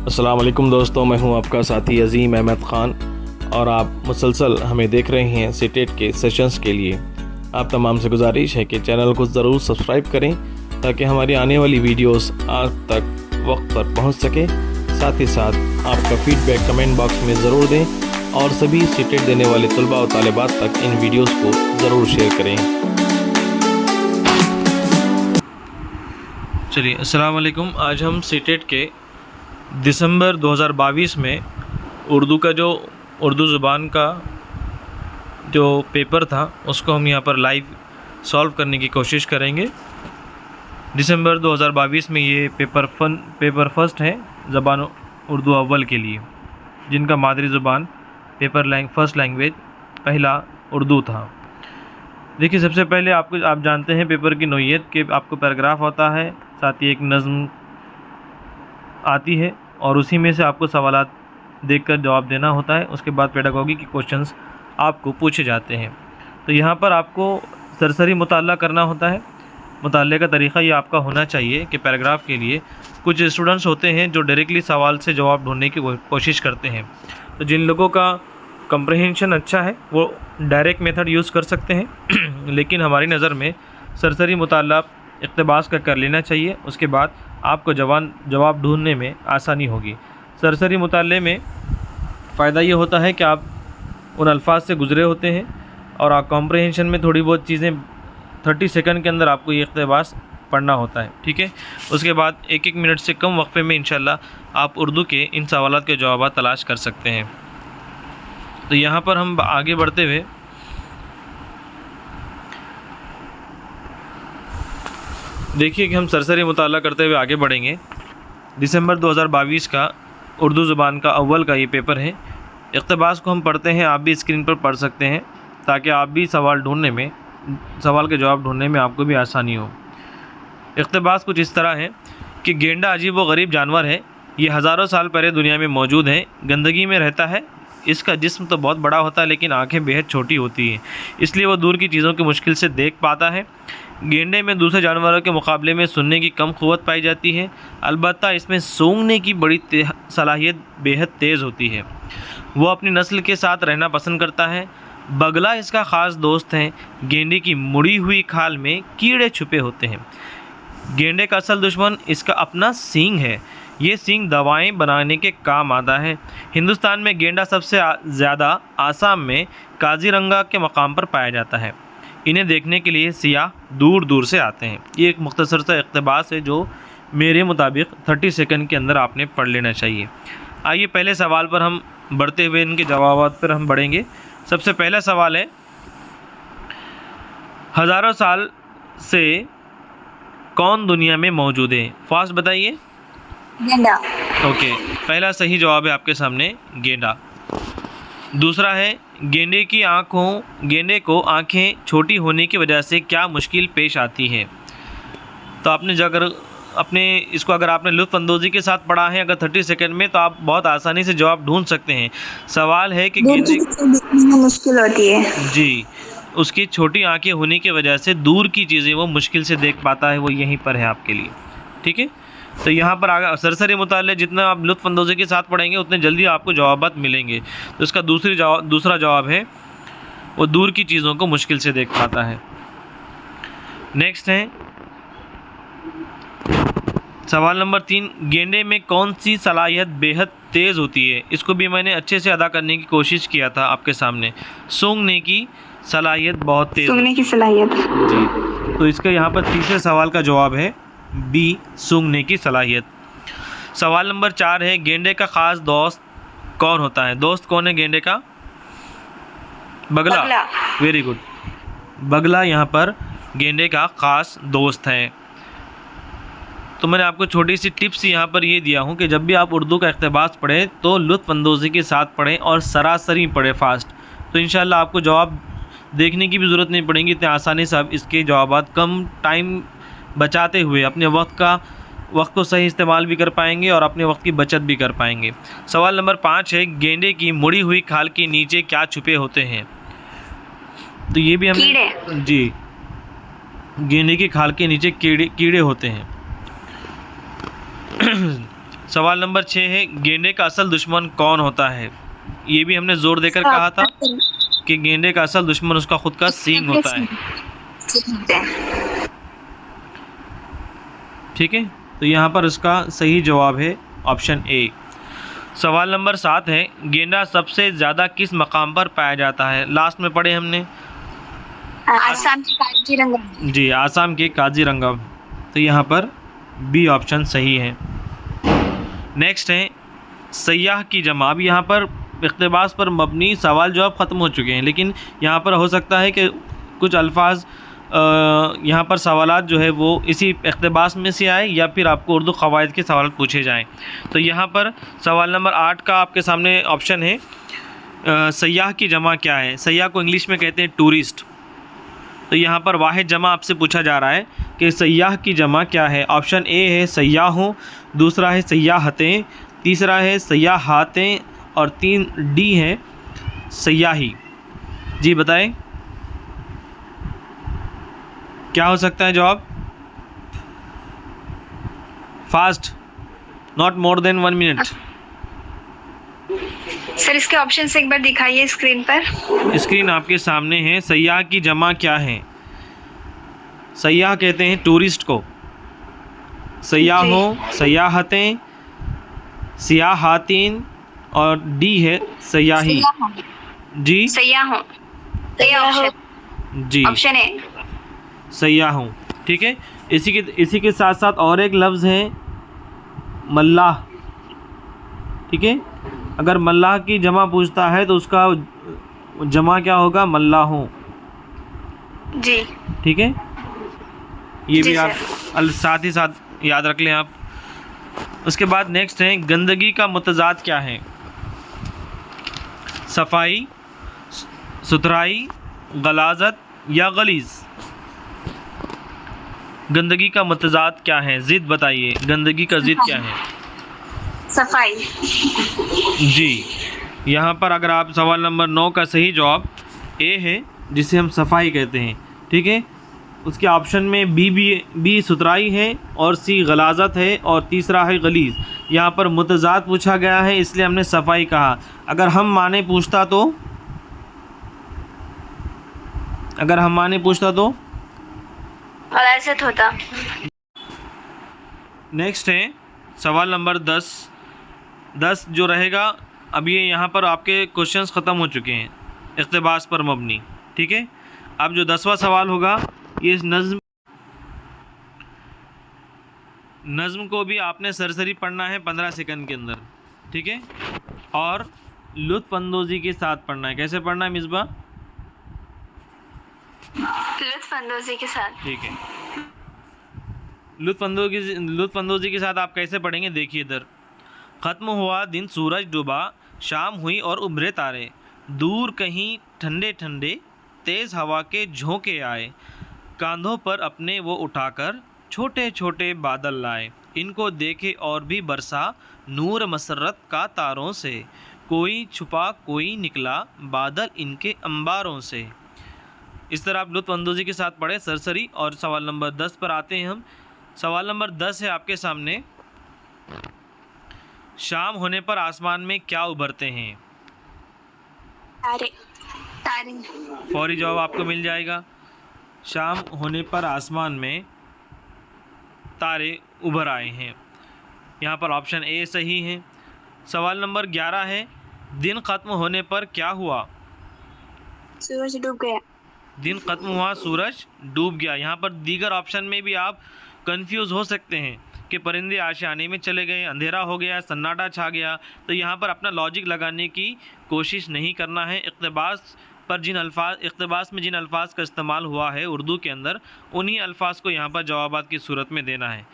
अस्सलाम वालेकुम दोस्तों, मैं हूं आपका साथी अज़ीम अहमद ख़ान और आप मुसलसल हमें देख रहे हैं सीटेट के सेशंस के लिए। आप तमाम से गुजारिश है कि चैनल को ज़रूर सब्सक्राइब करें ताकि हमारी आने वाली वीडियोस आप तक वक्त पर पहुंच सके। साथ ही साथ आपका फ़ीडबैक कमेंट बॉक्स में ज़रूर दें और सभी सीटेट देने वाले तलबा और तालिबात तक इन वीडियोज़ को ज़रूर शेयर करें। चलिए, अस्सलाम वालेकुम। आज हम सीटेट के दिसंबर 2022 में उर्दू ज़ुबान का जो पेपर था उसको हम यहाँ पर लाइव सॉल्व करने की कोशिश करेंगे। दिसंबर 2022 में ये पेपर फर्स्ट है ज़बान उर्दू अव्वल के लिए, जिनका मादरी ज़ुबान फर्स्ट लैंग्वेज पहला उर्दू था। देखिए, सबसे पहले आप जानते हैं पेपर की नोयत कि आपको पैराग्राफ होता है, साथ ही एक नज़्म आती है और उसी में से आपको सवालात देखकर जवाब देना होता है। उसके बाद पेडागोगी के क्वेश्चंस आपको पूछे जाते हैं। तो यहाँ पर आपको सरसरी मुताला करना होता है। मुताले का तरीक़ा ये आपका होना चाहिए कि पैराग्राफ के लिए कुछ स्टूडेंट्स होते हैं जो डायरेक्टली सवाल से जवाब ढूंढने की कोशिश करते हैं। तो जिन लोगों का कंप्रहेंशन अच्छा है वो डायरेक्ट मेथड यूज़ कर सकते हैं लेकिन हमारी नज़र में सरसरी मुताला इक़्तिबास का कर लेना चाहिए। उसके बाद आपको जवाब ढूंढने में आसानी होगी। सरसरी मुताले में फ़ायदा ये होता है कि आप उन अल्फाज से गुज़रे होते हैं और आप कॉम्प्रहेंशन में थोड़ी बहुत चीज़ें 30 सेकंड के अंदर आपको ये इक़्तिबास पढ़ना होता है, ठीक है। उसके बाद एक मिनट से कम वक्फे में इंशाल्लाह आप उर्दू के इन सवालात के जवाब तलाश कर सकते हैं। तो यहाँ पर हम आगे बढ़ते हुए देखिए कि हम सरसरी मुताला करते हुए आगे बढ़ेंगे। दिसंबर 2022 का उर्दू ज़ुबान का अव्वल का ये पेपर है। इक़्तिबास को हम पढ़ते हैं, आप भी स्क्रीन पर पढ़ सकते हैं ताकि आप भी सवाल के जवाब ढूंढने में आपको भी आसानी हो। इक़्तिबास कुछ इस तरह है कि गेंडा अजीब व गरीब जानवर है। ये हज़ारों साल पहले दुनिया में मौजूद है। गंदगी में रहता है। इसका जिस्म तो बहुत बड़ा होता है लेकिन आँखें बेहद छोटी होती हैं, इसलिए वो दूर की चीज़ों की मुश्किल से देख पाता है। गेंडे में दूसरे जानवरों के मुकाबले में सुनने की कम क़ुव्वत पाई जाती है, अलबत्ता इसमें सूंघने की बड़ी सलाहियत बेहद तेज़ होती है। वो अपनी नस्ल के साथ रहना पसंद करता है। बगला इसका ख़ास दोस्त है। गेंडे की मुड़ी हुई खाल में कीड़े छुपे होते हैं। गेंडे का असल दुश्मन इसका अपना सींग है। ये सींग दवाएं बनाने के काम आता है। हिंदुस्तान में गेंडा सबसे ज़्यादा आसाम में काजीरंगा के मकाम पर पाया जाता है। इन्हें देखने के लिए सियाह दूर दूर से आते हैं। ये एक मुख्तसर सा इक़्तिबास है जो मेरे मुताबिक 30 सेकंड के अंदर आपने पढ़ लेना चाहिए। आइए पहले सवाल पर हम बढ़ते हुए इनके जवाबात पर हम बढ़ेंगे। सबसे पहला सवाल है, हज़ारों साल से कौन दुनिया में मौजूद है? फास्ट बताइए। गेंडा। ओके, पहला सही जवाब है आपके सामने गेंडा। दूसरा है, गेंडे को आँखें छोटी होने की वजह से क्या मुश्किल पेश आती है? तो अगर आपने लुत्फ़अंदोज़ी के साथ पढ़ा है अगर 30 सेकंड में, तो आप बहुत आसानी से जवाब ढूंढ सकते हैं। सवाल है कि गेंडे देखने में मुश्किल होती है जी, उसकी छोटी आँखें होने की वजह से दूर की चीज़ें वो मुश्किल से देख पाता है। वो यहीं पर है आपके लिए, ठीक है। तो यहाँ पर आगे सरसरी मुताले जितना आप लुत्फ़अंदोज़ी के साथ पढ़ेंगे उतने जल्दी आपको जवाबात मिलेंगे। तो इसका दूसरा जवाब है वो दूर की चीज़ों को मुश्किल से देख पाता है। नेक्स्ट है सवाल नंबर 3, गेंडे में कौन सी सलाहियत बेहद तेज़ होती है? इसको भी मैंने अच्छे से अदा करने की कोशिश किया था आपके सामने। सूंघने की सलाहियत बहुत तेज़, सूंघने की सलाहियत जी। तो इसका यहाँ पर तीसरे सवाल का जवाब है बी, सूंघने की सलाहियत। सवाल नंबर 4 है, गेंडे का ख़ास दोस्त कौन होता है? दोस्त कौन है गेंडे का? बगला। Very good. बगला यहाँ पर गेंडे का ख़ास दोस्त है। तो मैंने आपको छोटी सी टिप्स यहाँ पर ये दिया हूँ कि जब भी आप उर्दू का इक़्तिबास पढ़ें तो लुत्फ़अंदोज़ी के साथ पढ़ें और सरासरी पढ़ें फास्ट। तो इंशाल्लाह आपको जवाब देखने की भी ज़रूरत नहीं पड़ेगी। इतने आसानी से आप इसके जवाबात कम टाइम बचाते हुए अपने वक्त को सही इस्तेमाल भी कर पाएंगे और अपने वक्त की बचत भी कर पाएंगे। सवाल नंबर 5 है, गेंडे की मुड़ी हुई खाल के नीचे क्या छुपे होते हैं? तो ये भी हमने जी, गेंडे की खाल के नीचे कीड़े होते हैं। सवाल नंबर 6 है, गेंडे का असल दुश्मन कौन होता है? ये भी हमने जोर देकर कहा था कि गेंडे का असल दुश्मन उसका खुद का सींग होता है। ठीक है, तो यहाँ पर इसका सही जवाब है ऑप्शन ए। सवाल नंबर 7 है, गेंडा सबसे ज़्यादा किस मकाम पर पाया जाता है? लास्ट में पढ़े हमने, आसाम के काजीरंगा। जी, आसाम के काजीरंगा। तो यहाँ पर बी ऑप्शन सही है। नेक्स्ट है, सयाह की जमा। अब यहाँ पर इक़्तिबास पर मबनी सवाल जवाब ख़त्म हो चुके हैं, लेकिन यहाँ पर हो सकता है कि कुछ अल्फाज यहाँ पर सवालात जो है वो इसी इक़्तिबास में से आए या फिर आपको उर्दू क़वायद के सवाल पूछे जाएं। तो यहाँ पर सवाल नंबर 8 का आपके सामने ऑप्शन है, सयाह की जमा क्या है? सयाह को इंग्लिश में कहते हैं टूरिस्ट। तो यहाँ पर वाहिद जमा आपसे पूछा जा रहा है कि सयाह की जमा क्या है? ऑप्शन ए है सयाहों, दूसरा है सयाहतें, तीसरा है सयाहातें और 3 डी है सयाही। जी बताएं, क्या हो सकता है जवाब? Fast, not more than 1 minute. Sir इसके ऑप्शन से एक बार दिखाइए स्क्रीन पर। स्क्रीन आपके सामने है। सयाह की जमा क्या है? सयाह कहते हैं टूरिस्ट को, सयाहों, सयाहतें, सियाहातीन और डी है सयाही। जी सयाहों, सही ऑप्शन, जी ऑप्शन ए सयाहों। ठीक है, इसी के साथ साथ और एक लफ्ज़ है मल्लाह। ठीक है, अगर मल्लाह की जमा पूछता है तो उसका जमा क्या होगा? मल्लाहों। जी ठीक है, ये जी भी आप सर। साथ ही साथ याद रख लें आप। उसके बाद नेक्स्ट है, गंदगी का मुतज़ाद क्या है? सफाई, सुथराई, गलाजत या गलीज़? गंदगी का मुतज़ाद क्या है? ज़िद बताइए, गंदगी का ज़िद क्या है? सफाई। जी, यहाँ पर अगर आप सवाल नंबर 9 का सही जवाब ए है, जिसे हम सफाई कहते हैं। ठीक है, उसके ऑप्शन में बी सुथराई है और सी गलाजत है और तीसरा है गलीज़। यहाँ पर मुतज़ाद पूछा गया है इसलिए हमने सफाई कहा। अगर हम माने पूछता तो गलाजत होता। नेक्स्ट है सवाल नंबर 10 जो रहेगा। अब ये यहाँ पर आपके क्वेश्चंस ख़त्म हो चुके हैं इक़्तिबास पर मबनी। ठीक है, अब जो 10वां सवाल होगा, ये नज़्म को भी आपने सरसरी पढ़ना है 15 सेकंड के अंदर। ठीक है, और लुत्फ़अंदोज़ी के साथ पढ़ना है। कैसे पढ़ना है मिसबा? लुत्फ़अंदोज़ी के साथ। ठीक है, लुत्फ़अंदोज़ी के साथ आप कैसे पढ़ेंगे? देखिए इधर, ख़त्म हुआ दिन, सूरज डूबा, शाम हुई और उभरे तारे, दूर कहीं ठंडे ठंडे तेज़ हवा के झोंके आए, कांधों पर अपने वो उठाकर छोटे छोटे बादल लाए, इनको देखे और भी बरसा नूर मसरत का तारों से, कोई छुपा कोई निकला बादल इनके अंबारों से। इस तरह आप लुत्फ़अंदोज़ी के साथ पढ़े सरसरी। और सवाल नंबर 10 पर आते हैं हम। सवाल नंबर 10 है आपके सामने, शाम होने पर आसमान में क्या उभरते हैं? तारे। तारे। फौरी जवाब आपको मिल जाएगा। शाम होने पर आसमान में तारे उभर आए हैं। यहाँ पर ऑप्शन ए सही है। सवाल नंबर 11 है, दिन ख़त्म होने पर क्या हुआ? सूरज डूब गया। दिन ख़त्म हुआ, सूरज डूब गया। यहाँ पर दीगर ऑप्शन में भी आप कंफ्यूज हो सकते हैं कि परिंदे आशियाने में चले गए, अंधेरा हो गया, सन्नाटा छा गया। तो यहाँ पर अपना लॉजिक लगाने की कोशिश नहीं करना है। इक़्तिबास में जिन अल्फाज का इस्तेमाल हुआ है उर्दू के अंदर, उन्हीं अल्फाज को यहाँ पर जवाबात की सूरत में देना है।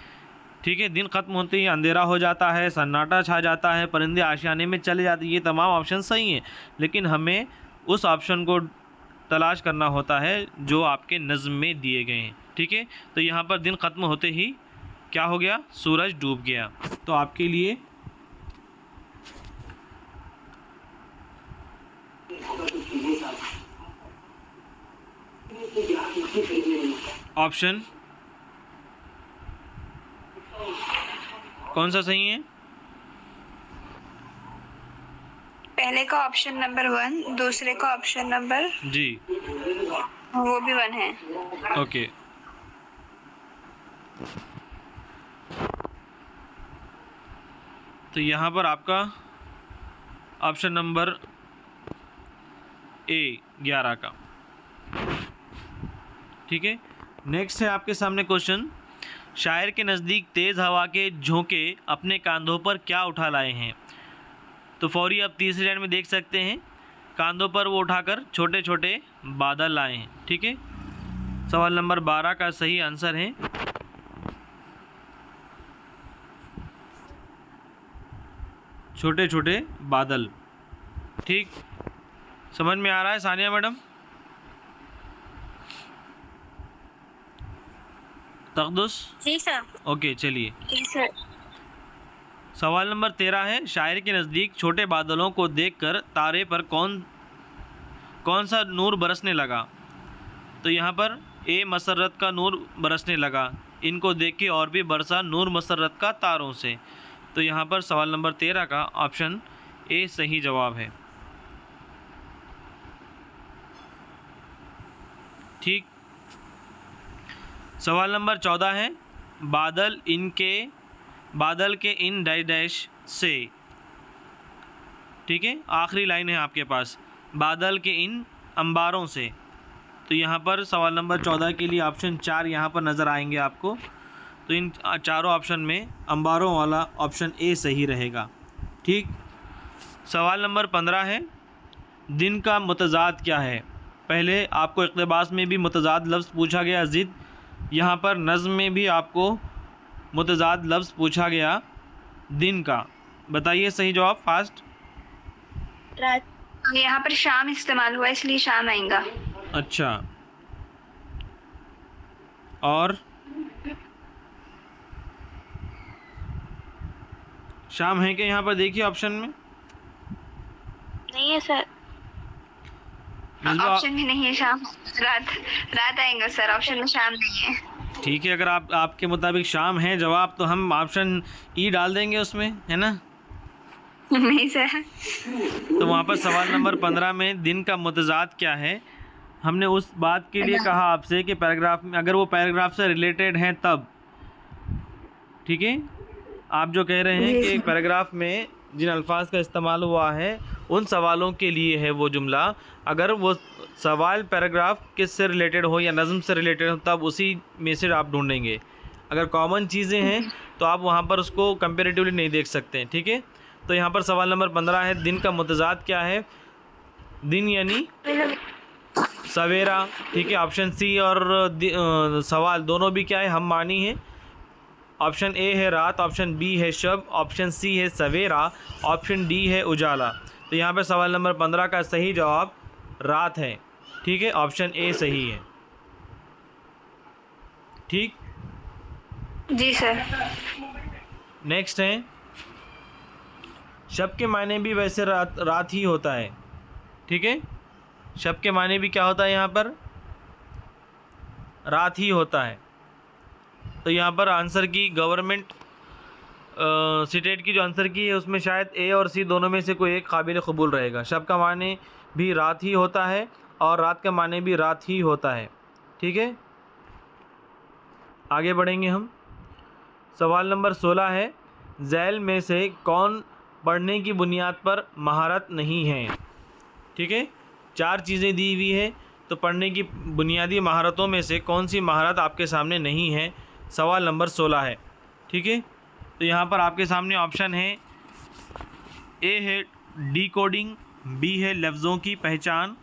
ठीक है, दिन ख़त्म होते ही अंधेरा हो जाता है, सन्नाटा छा जाता है, परिंदे आशियाने में चले जाते हैं, ये तमाम ऑप्शन सही हैं, लेकिन हमें उस ऑप्शन को तलाश करना होता है जो आपके नज़्म में दिए गए हैं। ठीक है, तो यहाँ पर दिन ख़त्म होते ही क्या हो गया? सूरज डूब गया। तो आपके लिए ऑप्शन कौन सा सही है? पहले का ऑप्शन नंबर 1, दूसरे का ऑप्शन नंबर जी वो भी 1 है। ओके। तो यहाँ पर आपका ऑप्शन नंबर ए 11 का, ठीक है। नेक्स्ट है आपके सामने क्वेश्चन, शायर के नज़दीक तेज़ हवा के झोंके अपने कांधों पर क्या उठा लाए हैं। तो फौरी आप तीसरी लाइन में देख सकते हैं, कांधों पर वो उठाकर छोटे छोटे बादल लाए हैं, ठीक है। सवाल नंबर 12 का सही आंसर है छोटे छोटे बादल, ठीक। समझ में आ रहा है सानिया मैडम? तकदुस? जी सर। ओके चलिए। जी सर। सवाल नंबर 13 है, शायर के नज़दीक छोटे बादलों को देखकर तारे पर कौन सा नूर बरसने लगा। तो यहाँ पर ए मसरत का नूर बरसने लगा, इनको देख के और भी बरसा नूर मसरत का तारों से। तो यहाँ पर सवाल नंबर 13 का ऑप्शन ए सही जवाब है, ठीक। सवाल नंबर 14 है, बादल के इन डैश से, ठीक है। आखिरी लाइन है आपके पास, बादल के इन अंबारों से। तो यहाँ पर सवाल नंबर 14 के लिए ऑप्शन 4 यहाँ पर नज़र आएंगे आपको। तो इन चारों ऑप्शन में अंबारों वाला ऑप्शन ए सही रहेगा, ठीक। सवाल नंबर 15 है, दिन का मुतज़ाद क्या है। पहले आपको इक़्तिबास में भी मुतज़ाद लफ्ज़ पूछा गया ज़िद, यहाँ पर नज़्म में भी आपको मुतज़ाद लफ्ज़ पूछा गया दिन का। बताइए सही जवाब फास्ट। रात। यहाँ पर शाम इस्तेमाल हुआ इसलिए शाम आएगा। अच्छा, और शाम है क्या यहाँ पर? देखिए ऑप्शन में नहीं है सर, ऑप्शन में नहीं है शाम, रात आएगा सर, ऑप्शन में शाम नहीं है। ठीक है, अगर आपके मुताबिक शाम है जवाब, तो हम ऑप्शन ई डाल देंगे उसमें, है ना? नहीं सर। तो वहाँ पर सवाल नंबर 15 में दिन का मुतज़ाद क्या है, हमने उस बात के लिए कहा आपसे कि पैराग्राफ में अगर वो पैराग्राफ से रिलेटेड हैं तब, ठीक है। आप जो कह रहे हैं कि पैराग्राफ में जिन अल्फाज का इस्तेमाल हुआ है उन सवालों के लिए है वो जुमला, अगर वो सवाल पैराग्राफ किस से रिलेटेड हो या नज़म से रिलेटेड हो तब उसी में से आप ढूंढेंगे। अगर कॉमन चीज़ें हैं तो आप वहाँ पर उसको कंपेरेटिवली नहीं देख सकते, ठीक है। तो यहाँ पर सवाल नंबर 15 है, दिन का मुतज़ाद क्या है। दिन यानी सवेरा, ठीक है। ऑप्शन सी और सवाल दोनों भी क्या है, हम मानी है। ऑप्शन ए है रात, ऑप्शन बी है शब, ऑप्शन सी है सवेरा, ऑप्शन डी है उजाला। तो यहाँ पे सवाल नंबर 15 का सही जवाब रात है, ठीक है। ऑप्शन ए सही है, ठीक। जी सर। नेक्स्ट है, शब के मायने भी वैसे रात ही होता है, ठीक है। शब के मायने भी क्या होता है, यहाँ पर रात ही होता है। तो यहाँ पर आंसर की गवर्नमेंट स्टेट की जो आंसर की है उसमें शायद ए और सी दोनों में से कोई एक काबिल कबूल रहेगा। शब का माने भी रात ही होता है और रात का माने भी रात ही होता है, ठीक है। आगे बढ़ेंगे हम। सवाल नंबर 16 है, झैल में से कौन पढ़ने की बुनियाद पर महारत नहीं है, ठीक है। 4 चीज़ें दी हुई है, तो पढ़ने की बुनियादी महारतों में से कौन सी महारत आपके सामने नहीं है, सवाल नंबर 16 है, ठीक है। तो यहाँ पर आपके सामने ऑप्शन है, ए है डिकोडिंग, बी है लफ्ज़ों की पहचान,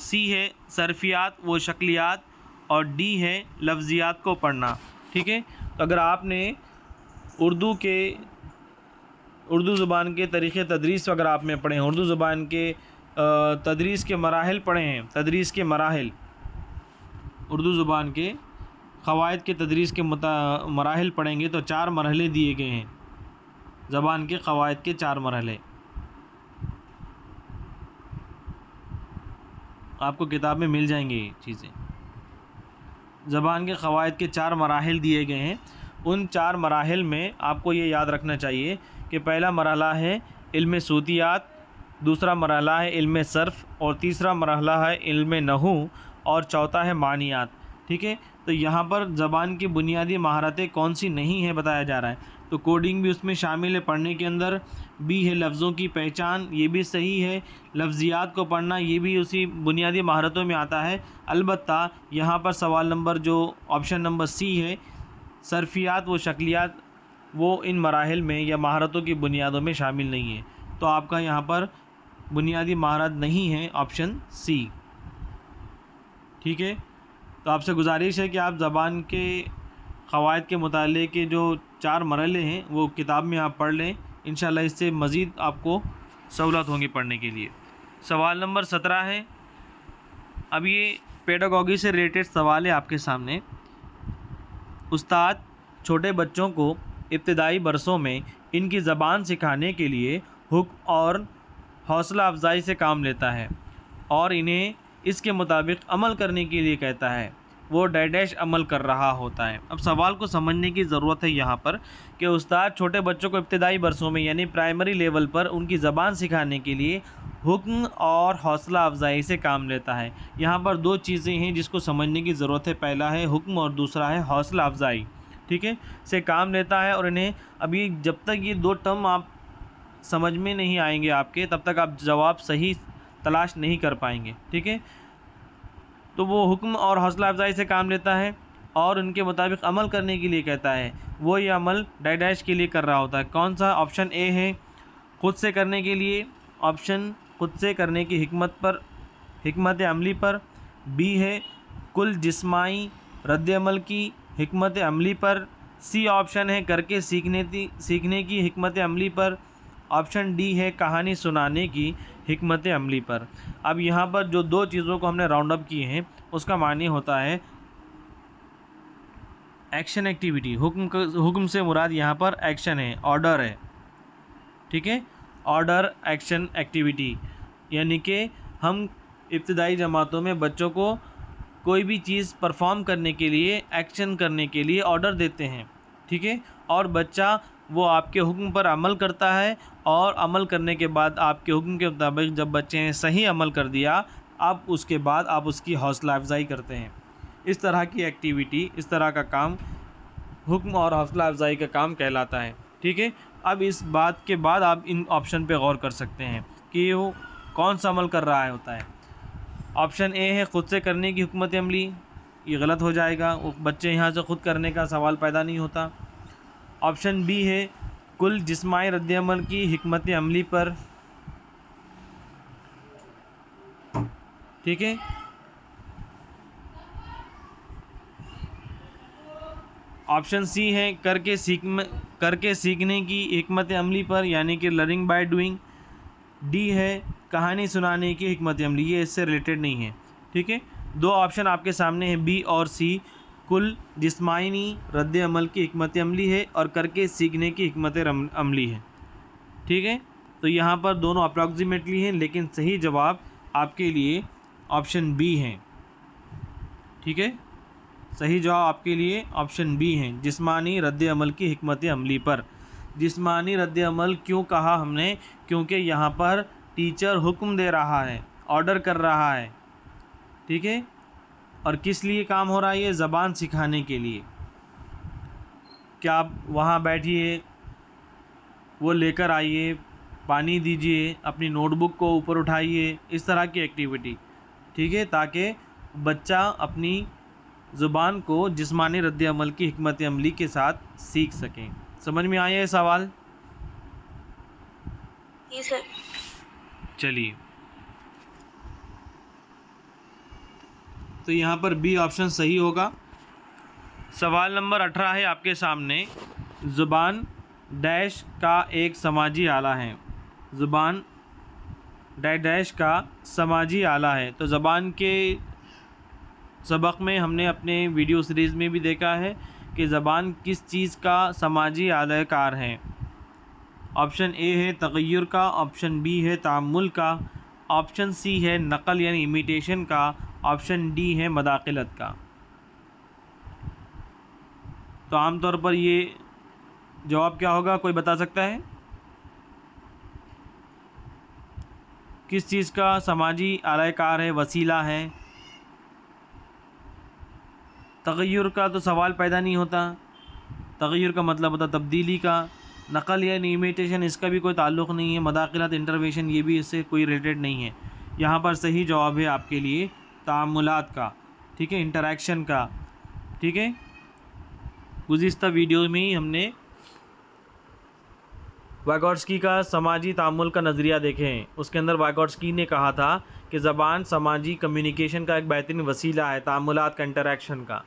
सी है सरफियात वो शक्लियात, और डी है लफ्ज़ियात को पढ़ना, ठीक है। तो अगर आपने उर्दू ज़ुबान के तरीक़े तदरीस अगर आपने पढ़े हैं, उर्दू ज़ुबान के तदरीस के मराहिल पढ़े हैं, तदरीस के मराहिल, उर्दू ज़ुबान के क़वाइद के तदरीस के मराहिल पढ़ेंगे तो 4 मरहले दिए गए हैं, ज़बान के क़वाइद के 4 मरहले आपको किताब में मिल जाएंगे। ये चीज़ें ज़बान के क़वाइद के 4 मराहिल दिए गए हैं। उन 4 मराहिल में आपको ये याद रखना चाहिए कि पहला मरहला है इल्म सूतियात, दूसरा मरहला है इल्म सर्फ़ और तीसरा मरहला है इल्म नहू और चौथा है मानियात। ठीक है, तो यहाँ पर ज़बान की बुनियादी महारतें कौन सी नहीं है बताया जा रहा है। तो कोडिंग भी उसमें शामिल है पढ़ने के अंदर। बी है लफ्ज़ों की पहचान, ये भी सही है। लफ्ज़ियात को पढ़ना ये भी उसी बुनियादी महारतों में आता है। अलबत्ता यहाँ पर सवाल नंबर जो ऑप्शन नंबर सी है, सर्फियात व शक्लियात, वो इन मराहिल में या महारतों की बुनियादों में शामिल नहीं है। तो आपका यहाँ पर बुनियादी महारत नहीं है ऑप्शन सी। ठीक है, तो आपसे गुजारिश है कि आप ज़बान के क़वाइद के मुताले के जो 4 मरहले हैं वो किताब में आप पढ़ लें। इंशाल्लाह इससे मज़ीद आपको सहूलत होंगी पढ़ने के लिए। सवाल नंबर 17 है। अब ये पेडागॉजी से रिलेटेड सवाल है आपके सामने। उस्ताद छोटे बच्चों को इब्तिदाई बरसों में इनकी ज़बान सिखाने के लिए हुक्म और हौसला अफजाई से काम लेता है और इन्हें इसके मुताबिक अमल करने के लिए कहता है। वो डैश अमल कर रहा होता है। अब सवाल को समझने की ज़रूरत है यहाँ पर कि उस्ताद छोटे बच्चों को इब्तिदाई बरसों में यानी प्राइमरी लेवल पर उनकी ज़बान सिखाने के लिए हुक्म और हौसला अफजाई से काम लेता है। यहाँ पर 2 चीज़ें हैं जिसको समझने की ज़रूरत है। पहला है हुक्म और दूसरा है हौसला अफजाई। ठीक है, से काम लेता है और इन्हें अभी जब तक ये 2 टर्म आप समझ में नहीं आएंगे आपके, तब तक आप जवाब सही तलाश नहीं कर पाएंगे। ठीक है, तो वो हुक्म और हौसला अफजाई से काम लेता है और उनके मुताबिक अमल करने के लिए कहता है। वो ये अमल डैश के लिए कर रहा होता है। कौन सा? ऑप्शन ए है ख़ुद से करने के लिए, ऑप्शन खुद से करने की हिकमत अमली पर। बी है कुल जिस्मानी रद्द-ए-अमल की हिकमत अमली पर। सी ऑप्शन है करके सीखने की हिकमत अमली पर। ऑप्शन डी है कहानी सुनाने की हिकमत अमली पर। अब यहाँ पर जो 2 चीज़ों को हमने राउंड अप किए हैं उसका मानी होता है एक्शन एक्टिविटी। हुक्म से मुराद यहाँ पर एक्शन है, ऑर्डर है। ठीक है, ऑर्डर एक्शन एक्टिविटी, यानी कि हम इब्तिदाई जमातों में बच्चों को कोई भी चीज़ परफॉर्म करने के लिए, एक्शन करने के लिए ऑर्डर देते हैं। ठीक है, और बच्चा वो आपके हुक्म पर अमल करता है और अमल करने के बाद आपके हुक्म के मुताबिक जब बच्चे ने सही अमल कर दिया, आप उसके बाद आप उसकी हौसला अफजाई करते हैं। इस तरह की एक्टिविटी, इस तरह का काम हुक्म और हौसला अफजाई का काम कहलाता है। ठीक है, अब इस बात के बाद आप इन ऑप्शन पे गौर कर सकते हैं कि वो कौन सा अमल कर रहा होता है। ऑप्शन ए है ख़ुद से करने की हिकमत अमली, ये गलत हो जाएगा, वो बच्चे यहाँ से ख़ुद करने का सवाल पैदा नहीं होता। ऑप्शन बी है कुल जिस्मानी रद्द-ए-अमल की हिकमत अमली पर। ठीक है, ऑप्शन सी है करके सीखने की हिकमत अमली पर, यानी कि लर्निंग बाय डूइंग। डी है कहानी सुनाने की हिकमत अमली, ये इससे रिलेटेड नहीं है। ठीक है, 2 ऑप्शन आपके सामने हैं, बी और सी। कुल जिस्मानी रद्द अमल की हिकमत अमली है और करके सीखने की हिकमत अमली है। ठीक है, तो यहाँ पर दोनों अप्रॉक्सीमेटली हैं, लेकिन सही जवाब आपके लिए ऑप्शन बी है। ठीक है, सही जवाब आपके लिए ऑप्शन बी है, जिस्मानी रद्द अमल की हिकमत अमली पर। जिस्मानी रद्द अमल क्यों कहा हमने? क्योंकि यहाँ पर टीचर हुक्म दे रहा है, ऑर्डर कर रहा है। ठीक है, और किस लिए काम हो रहा है? ये ज़बान सिखाने के लिए। क्या आप वहाँ बैठिए, वो लेकर आइए, पानी दीजिए, अपनी नोटबुक को ऊपर उठाइए, इस तरह की एक्टिविटी। ठीक है, ताकि बच्चा अपनी ज़ुबान को जिस्मानी रद्द अमल की हिकमत अमली के साथ सीख सकें। समझ में आया ये सवाल? जी सर। चलिए, तो यहाँ पर बी ऑप्शन सही होगा। सवाल नंबर 18 है आपके सामने। ज़ुबान डैश का एक समाजी आला है। ज़ुबान डैश का समाजी आला है। तो ज़बान के सबक में हमने अपने वीडियो सीरीज़ में भी देखा है कि ज़बान किस चीज़ का समाजी आला कार है। ऑप्शन ए है तग़य्युर का, ऑप्शन बी है तामुल का, ऑप्शन सी है नक़ल यानी इमिटेशन का, ऑप्शन डी है मदाखलत का। तो आमतौर पर ये जवाब क्या होगा, कोई बता सकता है? किस चीज़ का समाजी आलाकार है, वसीला है। तग़य्युर का तो सवाल पैदा नहीं होता, तग़य्युर का मतलब होता तब्दीली का। नकल या इमिटेशन, इसका भी कोई ताल्लुक़ नहीं है। मदाखिलत, इंटरवेंशन, ये भी इससे कोई रिलेटेड नहीं है। यहाँ पर सही जवाब है आपके लिए तामुलात का, ठीक है, इंटरेक्शन का, ठीक है। गुज़िश्ता वीडियो में ही हमने वाइगोट्स्की का समाजी तामुल का नज़रिया देखे हैं। उसके अंदर वाइगोट्स्की ने कहा था कि ज़बान समाजी कम्युनिकेशन का एक बेहतरीन वसीला है, तामुलात का, इंटरेक्शन का,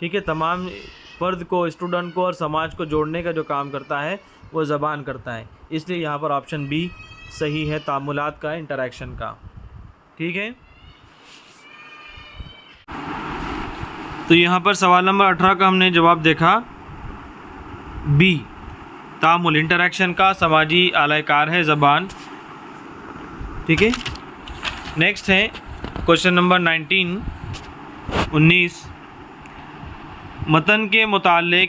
ठीक है। तमाम फ़र्द को, स्टूडेंट को और समाज को जोड़ने का जो काम करता है वो ज़बान करता है। इसलिए यहाँ पर ऑप्शन बी सही है, तामुलात का, इंटरेक्शन का, ठीक है। तो यहाँ पर सवाल नंबर 18 का हमने जवाब देखा बी, तामुल, इंटरेक्शन का समाजी आलाकार है ज़बान, ठीक है। नेक्स्ट है क्वेश्चन नंबर 19। मतन के मुताले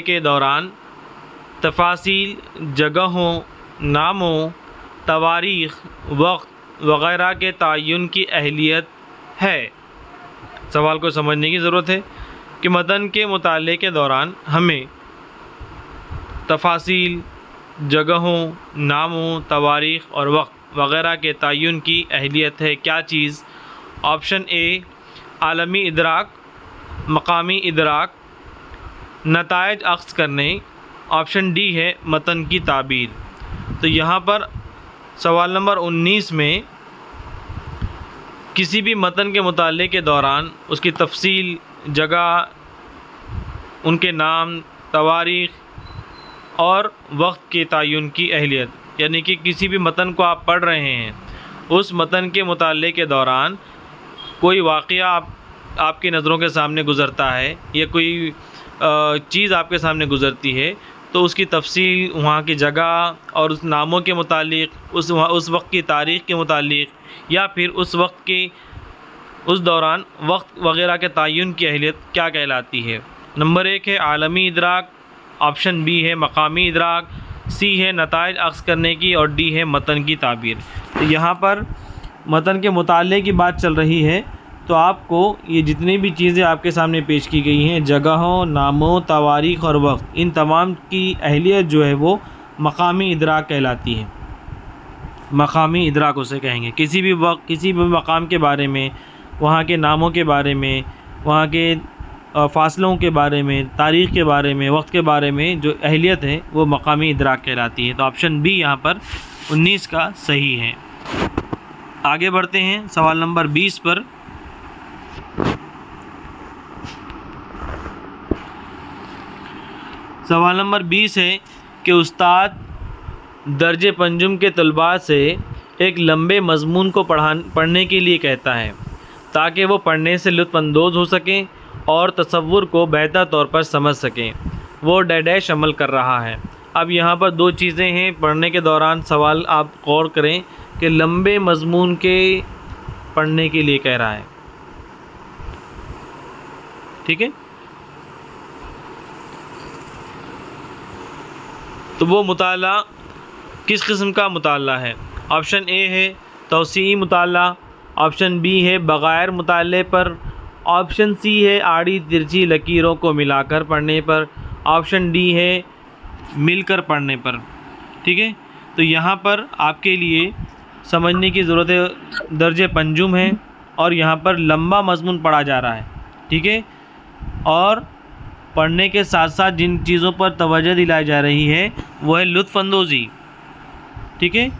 के दौरान तफासील, जगहों, नामों, तवारीख़, वक्त वग़ैरह के तयन की अहलियत है। सवाल को समझने की ज़रूरत है कि मतन के मुताले के दौरान हमें तफासील, जगहों, नामों, तवारीख़ और वक्त वग़ैरह के तयन की अहलियत है। क्या चीज़? ऑप्शन ए आलमी इदराक, मकामी इदराक, नताइज अख्ज़ करने। ऑप्शन डी है मतन की ताबीर। तो यहाँ पर सवाल नंबर 19 में किसी भी मतन के मुताले के दौरान उसकी तफसील, जगह, उनके नाम, तवारीख़ और वक्त के तयन की अहलियत, यानी कि किसी भी मतन को आप पढ़ रहे हैं, उस मतन के मुताले के दौरान कोई वाक़या आपकी नज़रों के सामने गुज़रता है या कोई चीज़ आपके सामने गुज़रती है, तो उसकी तफसील, वहाँ की जगह और उस नामों के मुतालिक, उस वक्त की तारीख़ के मुतालिक, या फिर उस वक्त के, उस दौरान वक्त वग़ैरह के तयन की अहलियत क्या कहलाती है। नंबर 1 है आलमी इदराक, ऑप्शन बी है मकामी इदराक, सी है नताइज अख्ज़ करने की और डी है मतन की ताबीर। तो यहाँ पर मतन के मुताले की बात चल रही है, तो आपको ये जितनी भी चीज़ें आपके सामने पेश की गई हैं, जगहों, नामों, तवारीख़ और वक्त, इन तमाम की अहलियत जो है वो मकामी इदराक कहलाती है। मकामी इदराक उसे कहेंगे। किसी भी वक्त, किसी भी मकाम के बारे में, वहाँ के नामों के बारे में, वहाँ के फ़ासलों के बारे में, तारीख़ के बारे में, वक्त के बारे में जो अहलियत है वो मकामी इदराक कहलाती है। तो ऑप्शन बी यहाँ पर 19 का सही है। आगे बढ़ते हैं सवाल नंबर 20 पर। सवाल नंबर 20 है कि उस्ताद दर्जे पंजुम के तलबा से एक लंबे मज़मून को पढ़ने के लिए कहता है ताकि वो पढ़ने से लुत्फ़अंदोज़ हो सकें और तसव्वुर को बेहतर तौर पर समझ सकें। वो डैश अमल कर रहा है। अब यहाँ पर दो चीज़ें हैं पढ़ने के दौरान। सवाल आप गौर करें कि लंबे मज़मून के पढ़ने के लिए कह रहा है, ठीक है। तो वो मुताला किस किस्म का मुताला है? ऑप्शन ए है तौसीई मुताला, ऑप्शन बी है बग़ैर मुताले पर, ऑप्शन सी है आड़ी तिरछी लकीरों को मिलाकर पढ़ने पर, ऑप्शन डी है मिलकर पढ़ने पर, ठीक है। तो यहाँ पर आपके लिए समझने की ज़रूरत है, दर्जे पंजुम है और यहाँ पर लंबा मज़मून पढ़ा जा रहा है, ठीक है। और पढ़ने के साथ साथ जिन चीज़ों पर तवज्जो दिलाई जा रही है वो है लुत्फ़अंदोज़ी, ठीक है।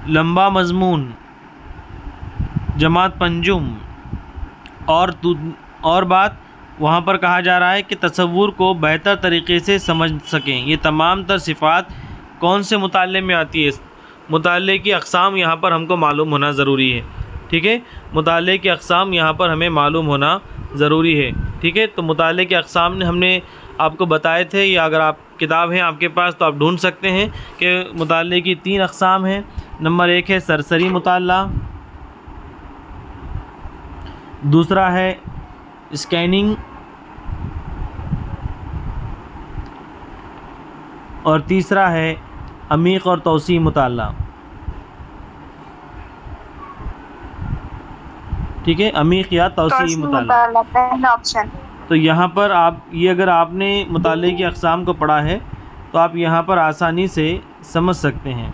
लंबा मज़मून, जमात पंजुम, और बात वहाँ पर कहा जा रहा है कि तसव्वुर को बेहतर तरीक़े से समझ सकें। ये तमाम तर सिफ़ात कौन से मुताले में आती है? मुताले की अक़साम यहाँ पर हमको मालूम होना ज़रूरी है, ठीक है। मुताले की अक़साम यहाँ पर हमें मालूम होना ज़रूरी है, ठीक है। तो मुताले के अक़साम हमने आपको बताए थे, या अगर आप किताब है आपके पास तो आप ढूंढ सकते हैं कि मुताले की 3 अक़साम हैं। नंबर 1 है सरसरी मुताला, दूसरा है स्कैनिंग और तीसरा है अमीक़ और तौसी मुताला। ठीक है, अमीक़ या तौसी मुताला। पहला ऑप्शन। तो यहाँ पर आप ये अगर आपने मुताले की अक़साम को पढ़ा है तो आप यहाँ पर आसानी से समझ सकते हैं।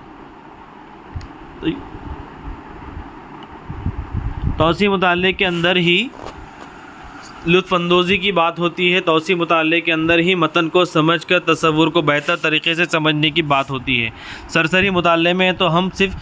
तो तौसी मुताले के अंदर ही लुत्फ़अंदोज़ी की बात होती है, तौसी मुताले के अंदर ही मतन को समझकर तसव्वुर को बेहतर तरीक़े से समझने की बात होती है। सरसरी मुताले में तो हम सिर्फ़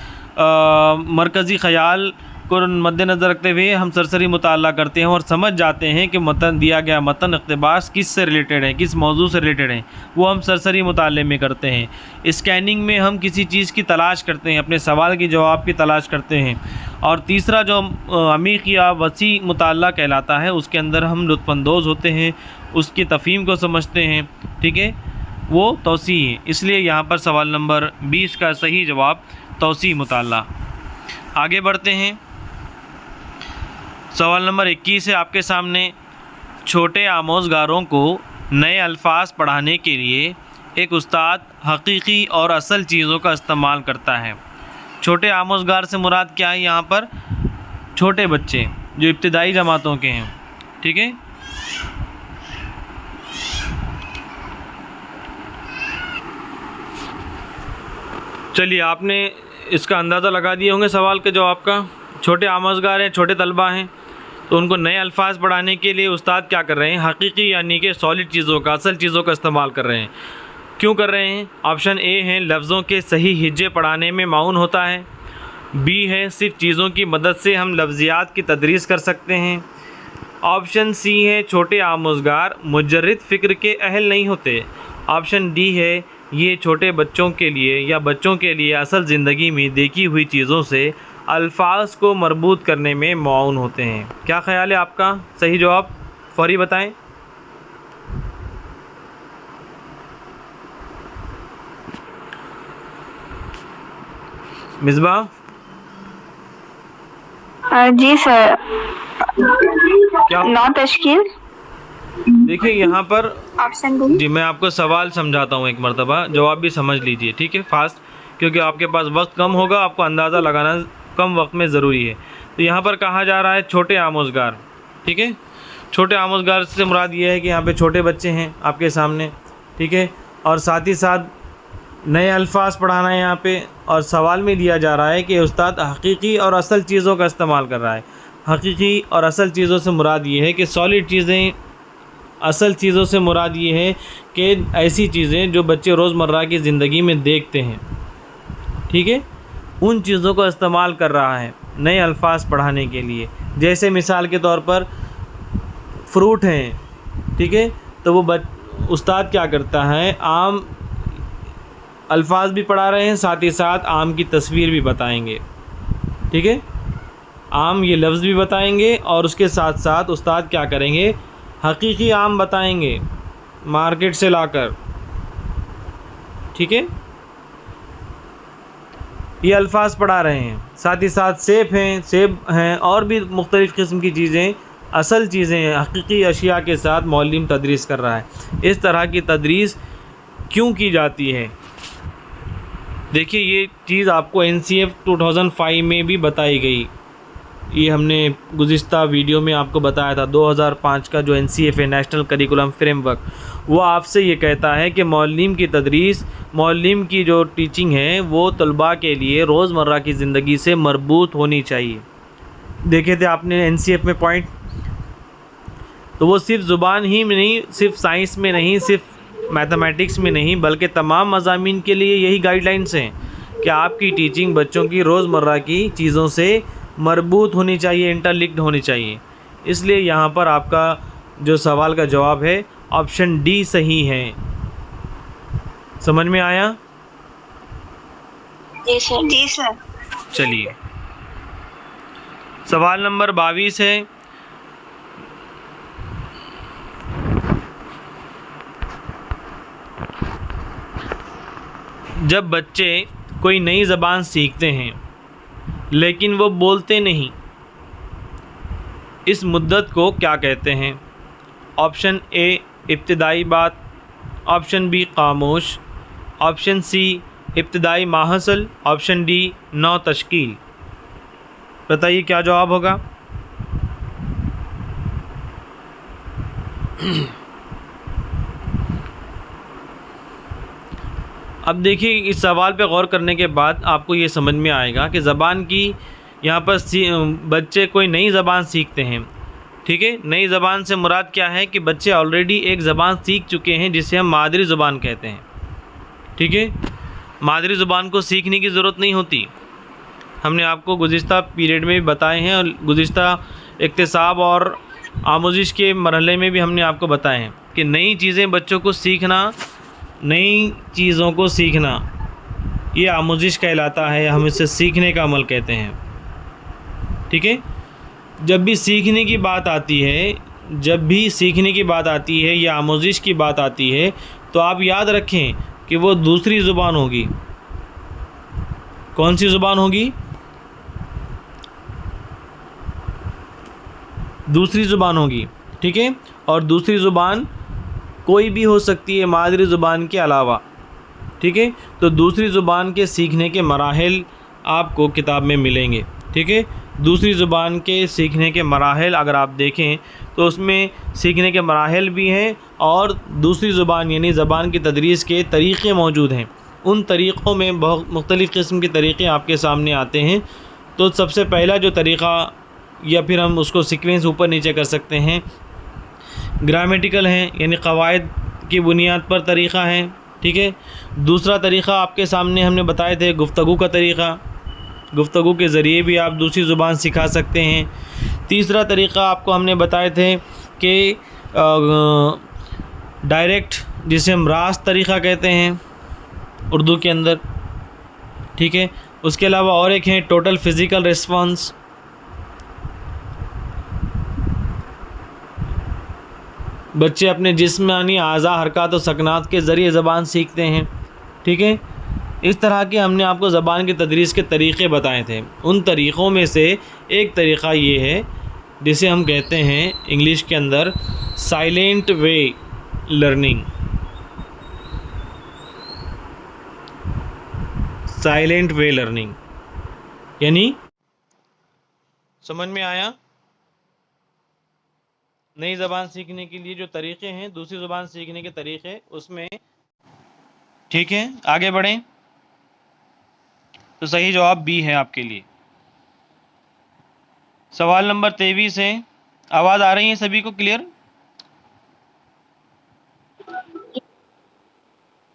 मरकज़ी ख़याल को मद्देनज़र रखते हुए हम सरसरी मुताला करते हैं और समझ जाते हैं कि मतन दिया गया मतन इक़्तिबास किस से रिलेटेड है, किस मौजू से रिलेटेड है, वो हम सरसरी मुताले में करते हैं। स्कैनिंग में हम किसी चीज़ की तलाश करते हैं, अपने सवाल की जवाब की तलाश करते हैं। और तीसरा जो अमीक़ या वसी मुताला कहलाता है, उसके अंदर हम लुत्फ़अंदोज़ होते हैं, उसकी तफ़हीम को समझते हैं। ठीक है, वो तौसी है। इसलिए यहाँ पर सवाल नंबर 20 का सही जवाब तौसी मुताला। आगे बढ़ते हैं। सवाल नंबर 21 है आपके सामने। छोटे आमोज़गारों को नए अल्फाज पढ़ाने के लिए एक उस्ताद हकीकी और असल चीज़ों का इस्तेमाल करता है। छोटे आमोज़गार से मुराद क्या है? यहाँ पर छोटे बच्चे जो इब्तिदाई जमातों के हैं। ठीक है, चलिए आपने इसका अंदाज़ा लगा दिए होंगे सवाल के जवाब का। छोटे आमोज़गार हैं, छोटे तलबा हैं, तो उनको नए अल्फाज पढ़ाने के लिए उस्ताद क्या कर रहे हैं? हकीकी यानी कि सॉलिड चीज़ों का, असल चीज़ों का इस्तेमाल कर रहे हैं। क्यों कर रहे हैं? ऑप्शन ए है लफ्ज़ों के सही हिज्जे पढ़ाने में माउन होता है। बी है सिर्फ चीज़ों की मदद से हम लफ्ज़ियात की तदरीस कर सकते हैं। ऑप्शन सी है छोटे आमोज़गार मुजर्रिद फ़िक्र के अहल नहीं होते। ऑप्शन डी है ये छोटे बच्चों के लिए या बच्चों के लिए असल ज़िंदगी में देखी हुई चीज़ों से अल्फाज को मरबूत करने में मुआवन होते हैं। क्या ख्याल है आपका? सही जवाब फौरी बताएं। मिसबा? जी सर। क्या 9 तश्कील। देखिए यहाँ पर ऑप्शन डी। जी मैं आपको सवाल समझाता हूँ एक मरतबा, जवाब भी समझ लीजिए। ठीक है, फास्ट, क्योंकि आपके पास वक्त कम होगा, आपको अंदाज़ा लगाना कम वक्त में ज़रूरी है। तो यहाँ पर कहा जा रहा है छोटे आमोज़गार। ठीक है, छोटे आमोज़गार से मुराद ये है कि यहाँ पे छोटे बच्चे हैं आपके सामने। ठीक है, और साथ ही साथ नए अल्फाज पढ़ाना है यहाँ पे। और सवाल में दिया जा रहा है कि उस्ताद हकीकी और असल चीज़ों का इस्तेमाल कर रहा है। हकीकी और असल चीज़ों से मुराद ये है कि सॉलिड चीज़ें, असल चीज़ों से मुराद ये है कि ऐसी चीज़ें जो बच्चे रोज़मर्रा की ज़िंदगी में देखते हैं। ठीक है, उन चीज़ों का इस्तेमाल कर रहा है नए अल्फाज पढ़ाने के लिए। जैसे मिसाल के तौर पर फ्रूट हैं। ठीक है, तो वो उस्ताद क्या करता है, आम अल्फाज भी पढ़ा रहे हैं, साथ ही साथ आम की तस्वीर भी बताएंगे। ठीक है, आम ये लफ्ज़ भी बताएंगे और उसके साथ साथ उस्ताद क्या करेंगे, हकीकी आम बताएंगे मार्केट से लाकर। ठीक है, ये अल्फाज पढ़ा रहे हैं। साथ ही साथ सेब हैं और भी मुख्तलिफ़ किस्म की चीज़ें, असल चीज़ें, हकीकी अशिया के साथ मौलिम तदरीस कर रहा है। इस तरह की तदरीस क्यों की जाती है? देखिए ये चीज़ आपको NCF 2005 में भी बताई गई। ये हमने गुज़िश्ता वीडियो में आपको बताया था। 2005 का जो NCF है, नेशनल करिकुलम फ्रेमवर्क, वो आपसे ये कहता है कि मौलिम की तदरीस, मौलिम की जो टीचिंग है वो तलबा के लिए रोज़मर्रा की ज़िंदगी से मरबूत होनी चाहिए। देखे थे आपने NCF में पॉइंट। तो वो सिर्फ ज़ुबान ही में नहीं, सिर्फ साइंस में नहीं, सिर्फ मैथमेटिक्स में नहीं, बल्कि तमाम मज़ामीन के लिए यही गाइडलाइंस हैं कि आपकी टीचिंग बच्चों की रोज़मर्रा की चीज़ों से मरबूत होनी चाहिए, इंटरलिंक्ड होनी चाहिए। इसलिए यहाँ पर आपका जो सवाल का जवाब है ऑप्शन डी सही है। समझ में आया? जी सर। जी सर। चलिए सवाल नंबर 22 है। जब बच्चे कोई नई ज़बान सीखते हैं लेकिन वो बोलते नहीं, इस मुद्दत को क्या कहते हैं? ऑप्शन ए इब्तिदाई बात, ऑप्शन बी खामोश, ऑप्शन सी इब्तदाई माहसल, ऑप्शन डी नौ तश्कील। बताइए क्या जवाब होगा। अब देखिए, इस सवाल पे गौर करने के बाद आपको ये समझ में आएगा कि ज़बान की यहाँ पर बच्चे कोई नई ज़बान सीखते हैं। ठीक है, नई ज़बान से मुराद क्या है कि बच्चे ऑलरेडी एक ज़बान सीख चुके हैं जिसे हम मादरी ज़ुबान कहते हैं। ठीक है, मादरी ज़ुबान को सीखने की ज़रूरत नहीं होती। हमने आपको गुज़िश्ता पीरियड में भी बताए हैं और गुज़िश्ता इक्तिसाब और आमोजिश के मरहले में भी हमने आपको बताए हैं कि नई चीज़ें बच्चों को सीखना, नई चीज़ों को सीखना, ये आमोजिश कहलाता है, हम इसे सीखने का अमल कहते हैं। ठीक है, जब भी सीखने की बात आती है, जब भी सीखने की बात आती है या आमोजिश की बात आती है, तो आप याद रखें कि वो दूसरी ज़ुबान होगी। कौन सी ज़ुबान होगी? दूसरी ज़ुबान होगी। ठीक है, और दूसरी ज़ुबान कोई भी हो सकती है मादरी ज़ुबान के अलावा। ठीक है, तो दूसरी ज़ुबान के सीखने के मराहिल आपको किताब में मिलेंगे। ठीक है, दूसरी ज़ुबान के सीखने के मराहिल अगर आप देखें तो उसमें सीखने के मराहिल भी हैं और दूसरी ज़ुबान यानी ज़बान की तदरीस के तरीक़े मौजूद हैं। उन तरीक़ों में बहुत मुख्तलिफ़ किस्म के तरीक़े आपके सामने आते हैं। तो सबसे पहला जो तरीक़ा, या फिर हम उसको सीक्वेंस ऊपर नीचे कर सकते हैं, ग्रामेटिकल हैं यानी क़वायद की बुनियाद पर तरीक़ा है। ठीक है, दूसरा तरीक़ा आपके सामने हमने बताए थे गुफ्तगू का तरीक़ा, गुफ्तगू के ज़रिए भी आप दूसरी ज़ुबान सिखा सकते हैं। तीसरा तरीक़ा आपको हमने बताए थे कि डायरेक्ट, जिसे हम रास्त तरीक़ा कहते हैं उर्दू के अंदर। ठीक है, उसके अलावा और एक है टोटल फ़िज़िकल रिस्पॉन्स। बच्चे अपने जिस्मानी आज़ा, हरकत और सकनात के ज़रिए ज़बान सीखते हैं। ठीक है, इस तरह के हमने आपको ज़बान की तदरीस के तरीक़े बताए थे। उन तरीक़ों में से एक तरीक़ा ये है जिसे हम कहते हैं इंग्लिश के अंदर साइलेंट वे लर्निंग। साइलेंट वे लर्निंग यानी, समझ में आया? नई ज़बान सीखने के लिए जो तरीक़े हैं, दूसरी ज़ुबान सीखने के तरीक़े उसमें। ठीक है, आगे बढ़ें। तो सही जवाब बी है आपके लिए। सवाल नंबर 23 है। आवाज़ आ रही है सभी को क्लियर?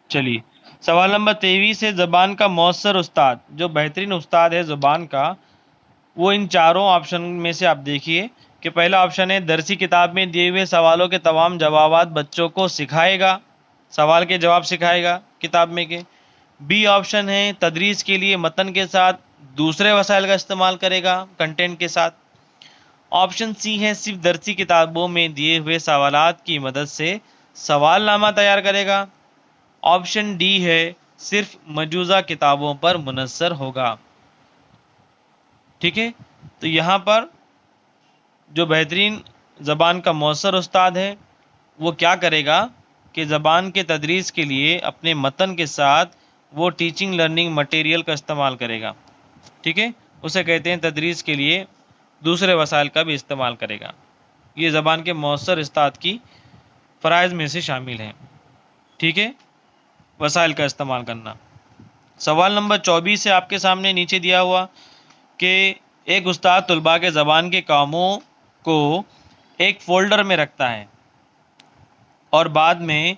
चलिए, सवाल नंबर 23 है। ज़बान का मौसर उस्ताद, जो बेहतरीन उस्ताद है ज़बान का, वो इन चारों ऑप्शन में से आप देखिए कि पहला ऑप्शन है दरसी किताब में दिए हुए सवालों के तमाम जवाबात बच्चों को सिखाएगा, सवाल के जवाब सिखाएगा किताब में के। बी ऑप्शन है तदरीस के लिए मतन के साथ दूसरे वसाइल का इस्तेमाल करेगा, कंटेंट के साथ। ऑप्शन सी है सिर्फ दरसी किताबों में दिए हुए सवालात की मदद से सवालनामा तैयार करेगा। ऑप्शन डी है सिर्फ मौजूदा किताबों पर मुनस्सर होगा। ठीक है, तो यहाँ पर जो बेहतरीन ज़बान का मौसर उस्ताद है वो क्या करेगा कि ज़बान के तदरीस के लिए अपने मतन के साथ वो टीचिंग लर्निंग मटेरियल का इस्तेमाल करेगा। ठीक है, उसे कहते हैं तदरीस के लिए दूसरे वसाइल का भी इस्तेमाल करेगा। ये ज़बान के मौसर उस्ताद की फ़राइज़ में से शामिल हैं। ठीक है, वसाइल का इस्तेमाल करना। सवाल नंबर 24 है आपके सामने नीचे दिया हुआ कि एक उस्ताद तुलबा के ज़बान के कामों को एक फ़ोल्डर में रखता है और बाद में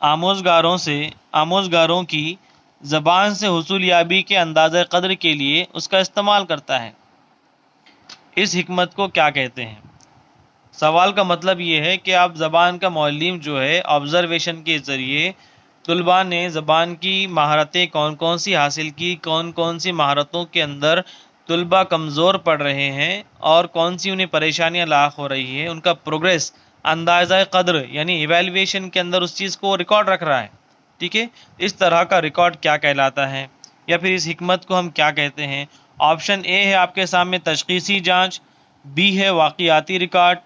आमोज़गारों की ज़बान से हुसूलियाबी के अंदाज़े क़द्र के लिए उसका इस्तेमाल करता है। इस हिकमत को क्या कहते हैं? सवाल का मतलब ये है कि आप ज़बान का मुअल्लिम जो है ऑब्ज़र्वेशन के ज़रिए तुलबा ने ज़बान की महारतें कौन कौन सी हासिल की, कौन कौन सी महारतों के अंदर तुलबा कमज़ोर पड़ रहे हैं और कौन सी उन्हें परेशानियां लाक हो रही है, उनका प्रोग्रेस अंदाज़ा क़द्र यानी इवैल्यूएशन के अंदर उस चीज़ को रिकॉर्ड रख रहा है। ठीक है, इस तरह का रिकॉर्ड क्या कहलाता है, या फिर इस हिकमत को हम क्या कहते हैं? ऑप्शन ए है आपके सामने तशख़ीसी जाँच, बी है वाक़ियाती रिकॉर्ड,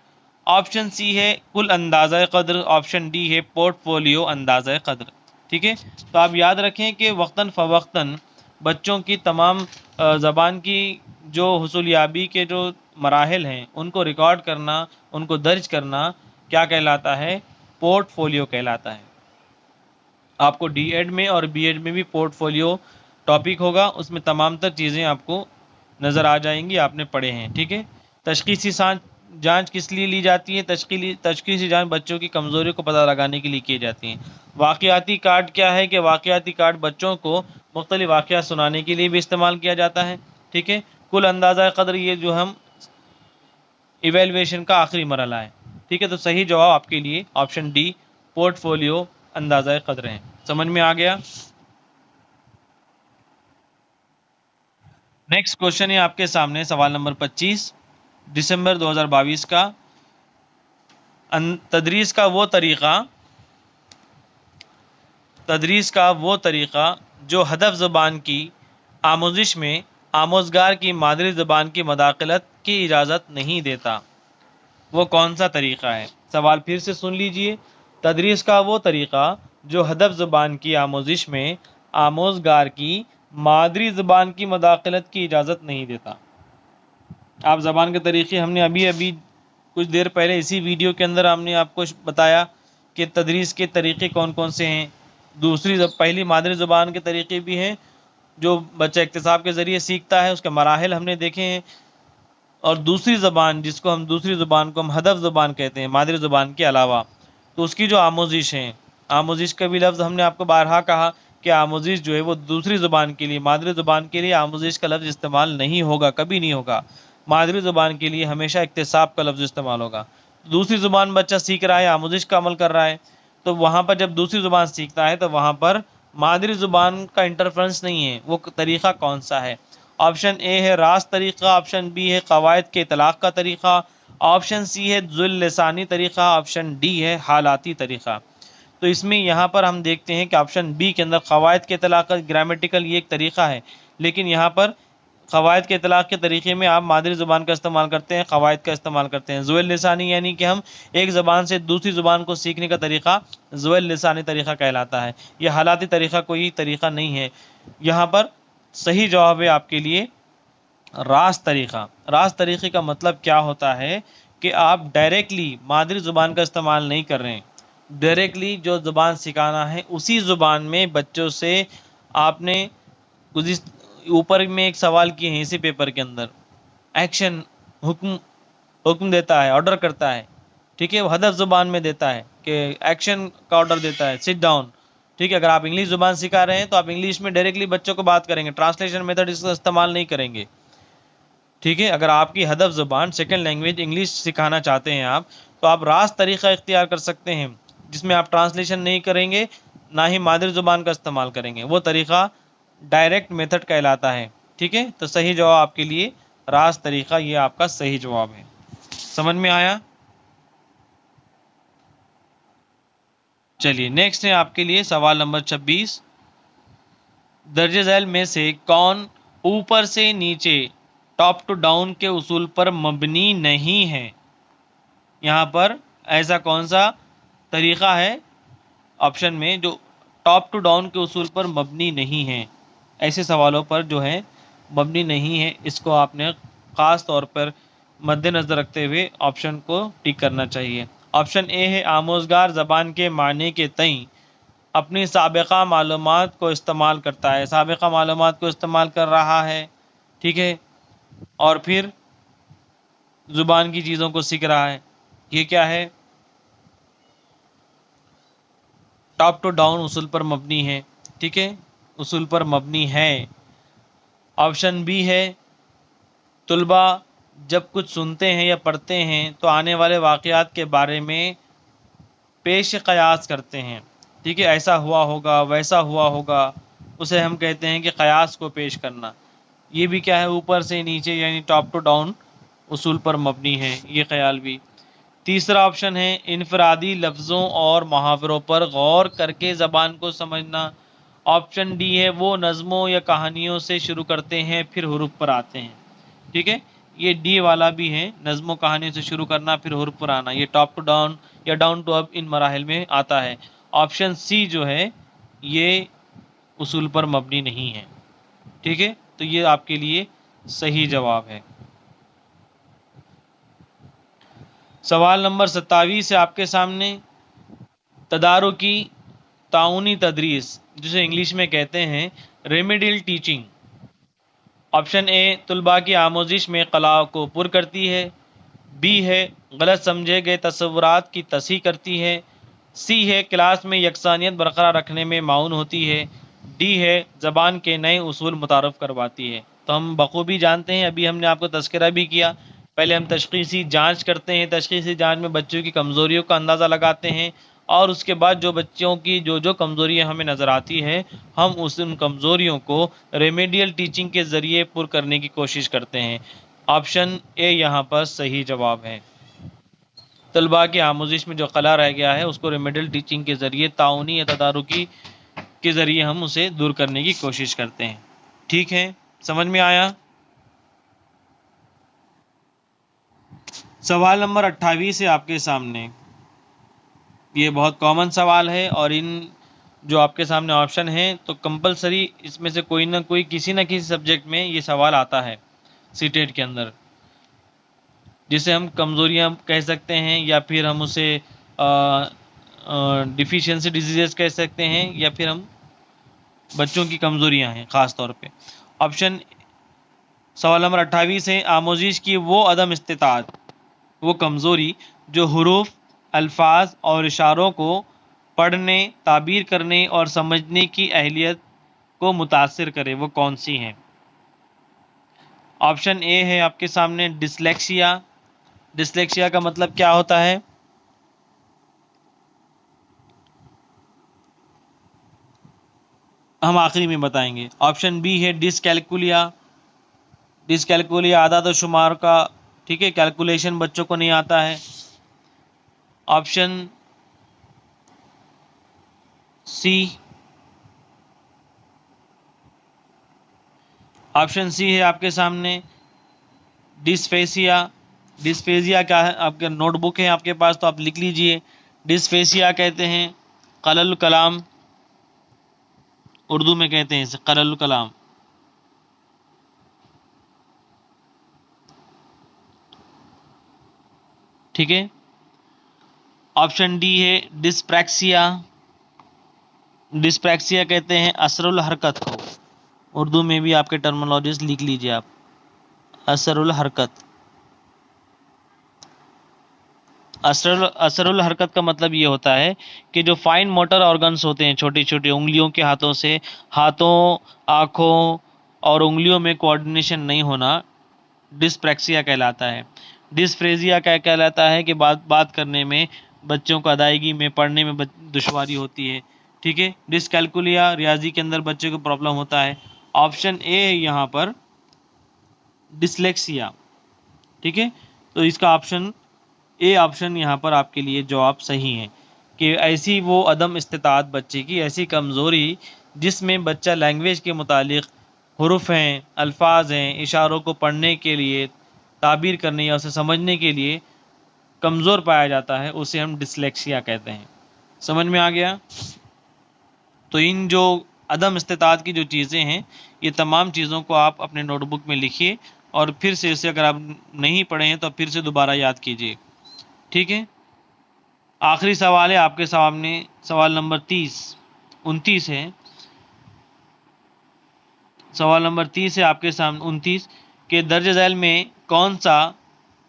ऑप्शन सी है कुल अंदाज़ा क़द्र, ऑप्शन डी है पोर्टफोलियो अंदाज़ा क़द्र। ठीक है। तो आप याद रखें कि वक्तन फ़वक्तन बच्चों की तमाम ज़बान की जो हुसूलियाबी के जो मराहिल हैं उनको रिकॉर्ड करना, उनको दर्ज करना क्या कहलाता है? पोर्टफोलियो कहलाता है। आपको डी.एड में और बी.एड में भी पोर्टफोलियो टॉपिक होगा, उसमें तमाम तर चीज़ें आपको नज़र आ जाएंगी, आपने पढ़े हैं। ठीक है। तशख़ीसी जांच किस लिए ली जाती है? तशख़ीसी जांच बच्चों की कमज़ोरी को पता लगाने के लिए की जाती है। वाक़याती कार्ड क्या है कि वाक़याती कार्ड बच्चों को मुख्तलिफ़ वाक़यात सुनाने के लिए भी इस्तेमाल किया जाता है। ठीक है। कुल अंदाज़ा क़द्र ये जो हम इवेलुएशन का आखिरी मरहला है। ठीक है। तो सही जवाब आपके लिए ऑप्शन डी पोर्टफोलियो अंदाज़ा क़द्र है। समझ में आ गया? नेक्स्ट क्वेश्चन है आपके सामने, सवाल नंबर 25 दिसंबर 2022 का। तदरीस का वो तरीक़ा जो हदफ ज़बान की आमोजिश में आमोज़गार की मादरी ज़बान की मदाखलत की इजाज़त नहीं देता, वो कौन सा तरीक़ा है? सवाल फिर से सुन लीजिए। तदरीस का वो तरीक़ा जो हदफ ज़बान की आमोजिश में आमोज़गार की मादरी ज़बान की मदाखलत की इजाज़त नहीं देता। आप ज़बान के तरीक़े हमने अभी कुछ देर पहले इसी वीडियो के अंदर हमने आपको बताया कि तदरीस के तरीक़े कौन कौन से हैं। पहली मादरी ज़बान के तरीक़े भी हैं जो बच्चा इक्तिसाब के ज़रिए सीखता है, उसके मराहिल हमने देखे हैं। और दूसरी ज़बान दूसरी ज़बान को हम हदफ ज़बान कहते हैं मादरी ज़बान के अलावा, तो उसकी जो आमोजिश है, आमोजिश का भी लफ्ज़ हमने आपको बारहा कहा कि आमोजिश जो है वो दूसरी ज़बान के लिए, मादरी ज़बान के लिए आमोजिश का लफ्ज़ इस्तेमाल नहीं होगा, कभी नहीं होगा। मादरी ज़बान के लिए हमेशा इक्तिसाब का लफ्ज़ इस्तेमाल होगा। दूसरी ज़बान बच्चा सीख रहा है, आमोजिश का अमल कर रहा है, तो वहाँ पर जब दूसरी ज़बान सीखता है तो वहाँ पर मादरी ज़बान का इंटरफ्रेंस नहीं है। वो तरीक़ा कौन सा है? ऑप्शन ए है रास्त तरीक़ा, ऑप्शन बी है क़वायद के इतलाक़ का तरीक़ा, ऑप्शन सी है ज़ुल लिसानी तरीक़ा, ऑप्शन डी है हालाती तरीक़ा। तो इसमें यहाँ पर हम देखते हैं कि ऑप्शन बी के अंदर क़वायद के इतलाक़, ग्रामेटिकल ये एक तरीक़ा है, लेकिन यहाँ पर क़वायद के इतलाक़ के तरीक़े में आप मादरी ज़बान का इस्तेमाल करते हैं, क़वायद का इस्तेमाल करते हैं। ज़ुल लिसानी यानी कि हम एक ज़बान से दूसरी ज़बान को सीखने का तरीक़ा ज़ुल लिसानी तरीक़ा कहलाता है। यह हालाती तरीक़ा कोई तरीक़ा नहीं है। यहाँ पर सही जवाब है आपके लिए रास्त तरीक़ा। रास्त तरीक़े का मतलब क्या होता है कि आप डायरेक्टली मादरी ज़ुबान का इस्तेमाल नहीं कर रहे हैं। डायरेक्टली जो ज़ुबान सिखाना है उसी ज़ुबान में बच्चों से आपने ऊपर में एक सवाल किए हैं इसी पेपर के अंदर, एक्शन हुक्म देता है, ऑर्डर करता है। ठीक है। वो हदफ ज़ुबान में देता है कि एक्शन का ऑर्डर देता है, सिट डाउन। ठीक है। अगर आप इंग्लिश ज़ुबान सिखा रहे हैं तो आप इंग्लिश में डायरेक्टली बच्चों को बात करेंगे, ट्रांसलेशन मेथड इसका इस्तेमाल नहीं करेंगे। ठीक है। अगर आपकी हदफ ज़ुबान सेकंड लैंग्वेज इंग्लिश सिखाना चाहते हैं आप, तो आप रास्त तरीक़ा इख्तियार कर सकते हैं जिसमें आप ट्रांसलेशन नहीं करेंगे, ना ही मादरी ज़ुबान का इस्तेमाल करेंगे। वो तरीक़ा डायरेक्ट मेथड कहलाता है। ठीक है। तो सही जवाब आपके लिए रास्त तरीक़ा, ये आपका सही जवाब है। समझ में आया? चलिए नेक्स्ट है आपके लिए सवाल नंबर 26। दर्ज झैल में से कौन ऊपर से नीचे टॉप टू डाउन के उसूल पर मबनी नहीं है? यहाँ पर ऐसा कौन सा तरीक़ा है ऑप्शन में जो टॉप टू डाउन के उसूल पर मबनी नहीं है? ऐसे सवालों पर जो है मबनी नहीं है, इसको आपने ख़ास तौर पर मद्देनज़र रखते हुए ऑप्शन को टिक करना चाहिए। ऑप्शन ए है आमोज़गार ज़बान के मानी के तई अपनी साबिक़ा मालूमात को इस्तेमाल करता है, साबिक़ा मालूमात को इस्तेमाल कर रहा है। ठीक है। और फिर ज़ुबान की चीज़ों को सीख रहा है। ये क्या है? टॉप टू डाउन उसूल पर मबनी है। ठीक है। उसूल पर मबनी है। ऑप्शन बी है तुलबा जब कुछ सुनते हैं या पढ़ते हैं तो आने वाले वाक़यात के बारे में पेश क़यास करते हैं। ठीक है। ऐसा हुआ होगा, वैसा हुआ होगा, उसे हम कहते हैं कि क़यास को पेश करना। ये भी क्या है? ऊपर से नीचे यानी टॉप टू डाउन उसूल पर मबनी है, ये ख्याल भी। तीसरा ऑप्शन है इनफरादी लफ्ज़ों और मुहावरों पर गौर करके ज़बान को समझना। ऑप्शन डी है वो नज़मों या कहानियों से शुरू करते हैं फिर हुरूफ पर आते हैं। ठीक है। ये डी वाला भी है, नज़मों कहानियों से शुरू करना फिर हुरूफ पर आना, ये टॉप टू डाउन या डाउन टू अप इन मराहिल में आता है। ऑप्शन सी जो है ये उसूल पर मबनी नहीं है। ठीक है, तो ये आपके लिए सही जवाब है। सवाल नंबर 27 है आपके सामने, तदारुकी ताउनी तदरीस, जिसे इंग्लिश में कहते हैं रेमेडियल टीचिंग। ऑप्शन ए तुलबा की आमोजिश में कला को पुर करती है, बी है गलत समझे गए तस्वुरात की तस्हीह करती है, सी है क्लास में यकसानियत बरकरार रखने में माउन होती है, डी है ज़बान के नए उसूल मुतारफ़ करवाती है। तो हम बखूबी जानते हैं, अभी हमने आपको तस्करा भी किया, पहले हम तशख़ीसी जांच करते हैं, तशख़ीसी जांच में बच्चों की कमज़ोरियों का अंदाज़ा लगाते हैं और उसके बाद जो बच्चों की जो कमज़ोरियाँ हमें नज़र आती है हम उन कमज़ोरियों को रेमेडियल टीचिंग के ज़रिए पुर करने की कोशिश करते हैं। ऑप्शन ए यहाँ पर सही जवाब है। तलबा की आमोजिश में जो कला रह गया है उसको रेमेडियल टीचिंग के ज़रिए ताउनी या तदारुकी के ज़रिए हम उसे दूर करने की कोशिश करते हैं। ठीक है, समझ में आया। सवाल नंबर 28 है आपके सामने, ये बहुत कॉमन सवाल है और इन जो आपके सामने ऑप्शन है तो कंपलसरी इसमें से कोई ना कोई किसी न किसी सब्जेक्ट में ये सवाल आता है सीटेट के अंदर, जिसे हम कमज़ोरियाँ कह सकते हैं या फिर हम उसे डिफिशिएंसी डिजीजेस कह सकते हैं या फिर हम बच्चों की कमज़ोरियाँ हैं ख़ास तौर पे। ऑप्शन सवाल नंबर 28 है, आमोजिश की वो अदम इस्तिताअत, वो कमज़ोरी जो हुरूफ, अल्फाज और इशारों को पढ़ने, ताबीर करने और समझने की अहलियत को मुतासिर करे, वो कौन सी हैं। ऑप्शन ए है आपके सामने डिसलेक्सिया। डिसलेक्सिया का मतलब क्या होता है? हम आखिरी में बताएंगे। ऑप्शन बी है डिसकैलकुलिया। डिसकैलकुलिया आदाद और शुमार का, ठीक है, कैलकुलेशन बच्चों को नहीं आता है। ऑप्शन सी, ऑप्शन सी है आपके सामने डिस्फेसिया। डिस्फेसिया क्या है? आपके नोटबुक है आपके पास तो आप लिख लीजिए। डिस्फेसिया कहते हैं कलल कलाम, उर्दू में कहते हैं इसे कलल कलाम। ठीक है। ऑप्शन डी है डिस्प्रैक्सिया। डिस्प्रैक्सिया कहते हैं असरुल हरकत को, उर्दू में भी आपके टर्मिनोलॉजीज लिख लीजिए आप, असरुल हरकत। असरुल हरकत का मतलब ये होता है कि जो फाइन मोटर ऑर्गन्स होते हैं छोटी छोटी उंगलियों के हाथों से, हाथों, आँखों और उंगलियों में कोऑर्डिनेशन नहीं होना डिस्प्रैक्सिया कहलाता है। डिस्फ्रेजिया क्या कहलाता है कि बात करने में, बच्चों को अदायगी में, पढ़ने में दुश्वारी होती है। ठीक है। डिसकैलकुलिया रियाजी के अंदर बच्चे को प्रॉब्लम होता है। ऑप्शन ए है यहाँ पर डिसलेक्सिया। ठीक है, तो इसका ऑप्शन ए ऑप्शन यहाँ पर आपके लिए जवाब सही है कि ऐसी वो अदम इस्तिताअत बच्चे की, ऐसी कमज़ोरी जिसमें बच्चा लैंग्वेज के मुतालिक हुरूफ हैं, अल्फाज हैं, इशारों को पढ़ने के लिए, ताबीर करने या उसे समझने के लिए कमज़ोर पाया जाता है, उसे हम डिसलेक्सिया कहते हैं। समझ में आ गया। तो इन जो अदम इस्तिताअत की जो चीज़ें हैं, ये तमाम चीज़ों को आप अपने नोटबुक में लिखिए और फिर से इसे अगर आप नहीं पढ़े हैं तो फिर से दोबारा याद कीजिए। ठीक है। आखिरी सवाल है आपके सामने, सवाल नंबर 29 है। सवाल नंबर 30 है आपके सामने 29 के दर्ज झैल में कौन सा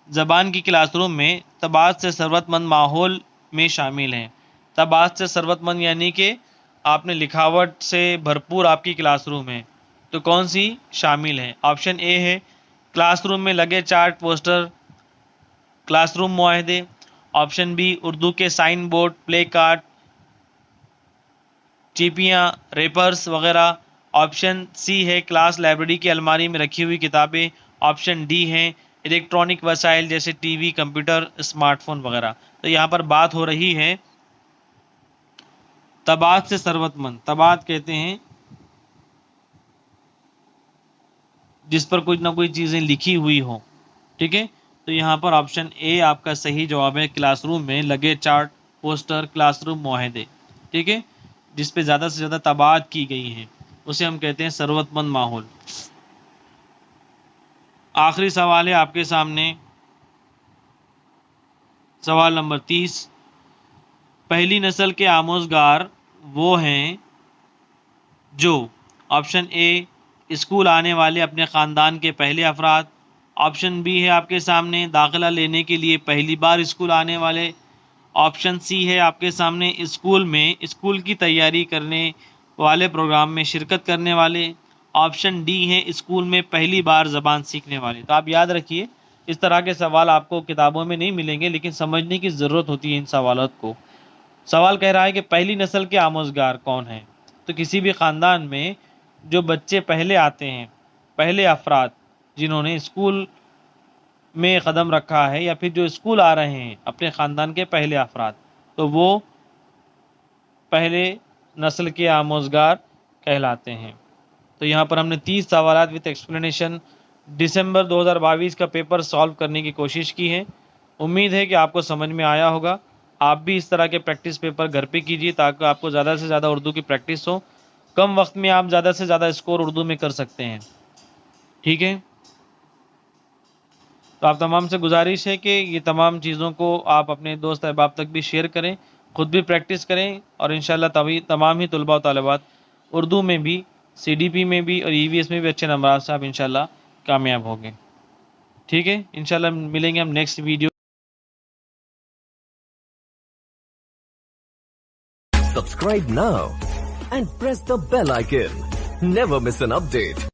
ज़बान की क्लासरूम में तबात से सरवतमंद माहौल में शामिल है। तबात से सरवतमंद यानी कि आपने लिखावट से भरपूर आपकी क्लासरूम है, तो कौन सी शामिल है। ऑप्शन ए है क्लासरूम में लगे चार्ट, पोस्टर, क्लासरूम मुआहदे। ऑप्शन बी उर्दू के साइन बोर्ड, प्ले कार्ड, चिपियाँ, रेपर्स वगैरह। ऑप्शन सी है क्लास लाइब्रेरी की अलमारी में रखी हुई किताबें। ऑप्शन डी है इलेक्ट्रॉनिक वसाइल जैसे टीवी, कंप्यूटर, स्मार्टफोन वगैरह। तो यहाँ पर बात हो रही है तबात से सरवतमंद। तबात कहते हैं जिस पर कुछ ना कोई चीज़ें लिखी हुई हो। ठीक है, तो यहाँ पर ऑप्शन ए आपका सही जवाब है, क्लासरूम में लगे चार्ट, पोस्टर, क्लासरूम मुआहदे। ठीक है, जिस पे ज़्यादा से ज़्यादा तबाद की गई है, उसे हम कहते हैं सरवतमंद माहौल। आखिरी सवाल है आपके सामने, सवाल नंबर 30। पहली नस्ल के आमोजगार वो हैं जो, ऑप्शन ए स्कूल आने वाले अपने ख़ानदान के पहले अफराद, ऑप्शन बी है आपके सामने दाखिला लेने के लिए पहली बार स्कूल आने वाले, ऑप्शन सी है आपके सामने स्कूल की तैयारी करने वाले प्रोग्राम में शिरकत करने वाले, ऑप्शन डी है स्कूल में पहली बार ज़बान सीखने वाले। तो आप याद रखिए, इस तरह के सवाल आपको किताबों में नहीं मिलेंगे, लेकिन समझने की ज़रूरत होती है इन सवालों को। सवाल कह रहा है कि पहली नस्ल के आमोजगार कौन हैं। तो किसी भी ख़ानदान में जो बच्चे पहले आते हैं, पहले अफराद जिन्होंने स्कूल में कदम रखा है या फिर जो स्कूल आ रहे हैं अपने ख़ानदान के पहले अफराद, तो वो पहले नस्ल के आमोजगार कहलाते हैं। तो यहाँ पर हमने 30 सवालात विद एक्सप्लेनेशन दिसंबर 2022 का पेपर सॉल्व करने की कोशिश की है। उम्मीद है कि आपको समझ में आया होगा। आप भी इस तरह के प्रैक्टिस पेपर घर पे कीजिए ताकि आपको ज़्यादा से ज़्यादा उर्दू की प्रैक्टिस हो। कम वक्त में आप ज़्यादा से ज़्यादा स्कोर उर्दू में कर सकते हैं। ठीक है, तो आप तमाम से गुजारिश है कि ये तमाम चीज़ों को आप अपने दोस्त अहबाब तक भी शेयर करें, ख़ुद भी प्रैक्टिस करें, और इंशाल्लाह तभी तमाम ही तलबा व तालिबात उर्दू में भी, CDP में भी और EVS में भी अच्छे नंबर से आप इंशाल्लाह कामयाब होंगे। ठीक है, इंशाल्लाह मिलेंगे हम next video. Subscribe now and press the bell icon. Never miss an update.